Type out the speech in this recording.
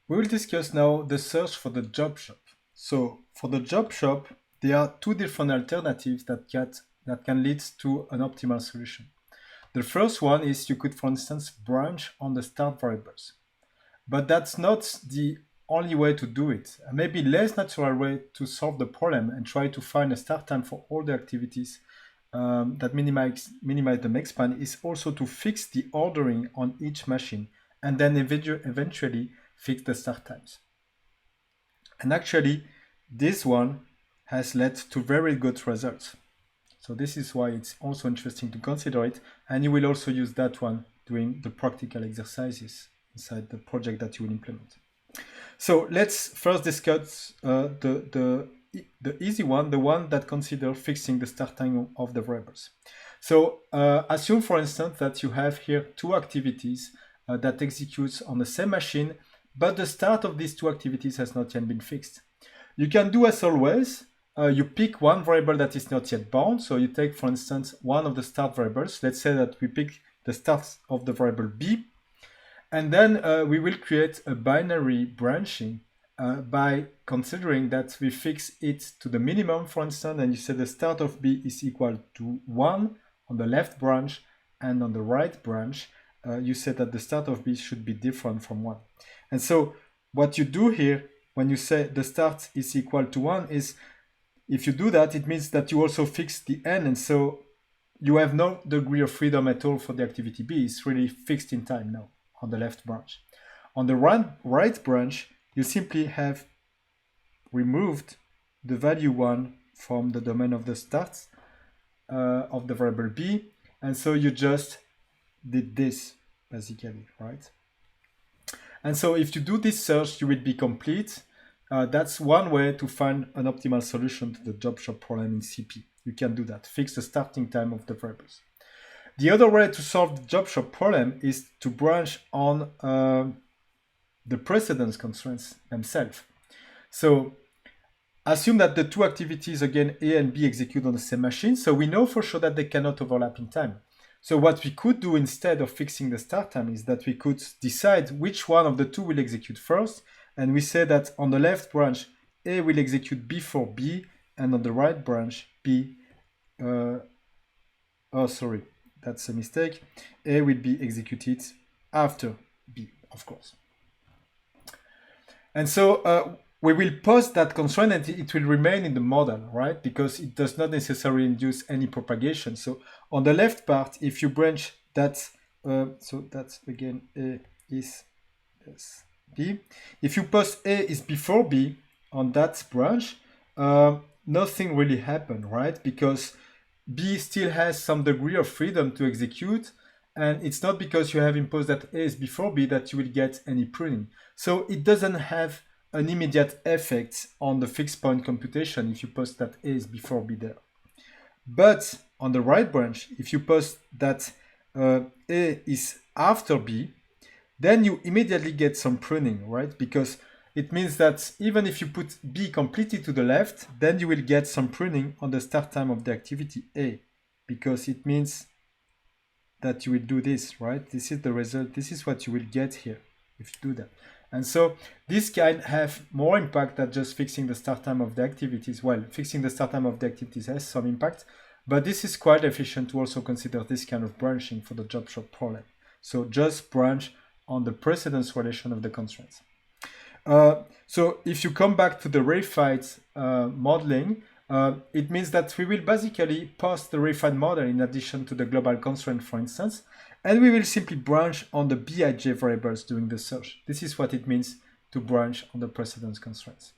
We will discuss now the search for the job shop. So for the job shop, there are two different alternatives that can lead to an optimal solution. The first one is you could, for instance, branch on the start variables. But that's not the only way to do it. A maybe less natural way to solve the problem and try to find a start time for all the activities that minimize the make span is also to fix the ordering on each machine and then eventually fix the start times. And actually, this one has led to very good results. So this is why it's also interesting to consider it. And you will also use that one doing the practical exercises inside the project that you will implement. So let's first discuss the easy one, the one that considers fixing the start time of the variables. So assume, for instance, that you have here two activities that executes on the same machine, but the start of these two activities has not yet been fixed. You can do as always. You pick one variable that is not yet bound. So you take, for instance, one of the start variables. Let's say that we pick the start of the variable b. And then we will create a binary branching by considering that we fix it to the minimum, for instance, and you say the start of b is equal to 1 on the left branch, and on the right branch, you say that the start of b should be different from 1. And so what you do here, when you say the start is equal to 1, is if you do that, it means that you also fix the end, and so you have no degree of freedom at all for the activity b. It's really fixed in time now on the left branch. On the right branch, you simply have removed the value 1 from the domain of the start of the variable b, and so you just did this, basically, right? And so if you do this search, you will be complete. That's one way to find an optimal solution to the job shop problem in CP. You can do that, fix the starting time of the variables. The other way to solve the job shop problem is to branch on the precedence constraints themselves. So assume that the two activities, again, A and B, execute on the same machine. So we know for sure that they cannot overlap in time. So what we could do instead of fixing the start time is that we could decide which one of the two will execute first. And we say that on the left branch, A will execute before B, and on the right branch, B, sorry, that's a mistake. A will be executed after B, of course. And so we will post that constraint and it will remain in the model, right? Because it does not necessarily induce any propagation. So on the left part, if you branch that, so that's again A is B. If you post A is before B on that branch, nothing really happened, right? Because B still has some degree of freedom to execute, and it's not because you have imposed that A is before B that you will get any pruning. So it doesn't have an immediate effect on the fixed point computation if you post that A is before B there. But on the right branch, if you post that A is after B, then you immediately get some pruning, right? Because it means that even if you put B completely to the left, then you will get some pruning on the start time of the activity A, because it means that you will do this, right? This is the result. This is what you will get here if you do that. And so this can have more impact than just fixing the start time of the activities. Well, fixing the start time of the activities has some impact, but this is quite efficient to also consider this kind of branching for the job shop problem. So just branch on the precedence relation of the constraints. So if you come back to the reified modeling, it means that we will basically post the reified model in addition to the global constraint, for instance, and we will simply branch on the Bij variables during the search. This is what it means to branch on the precedence constraints.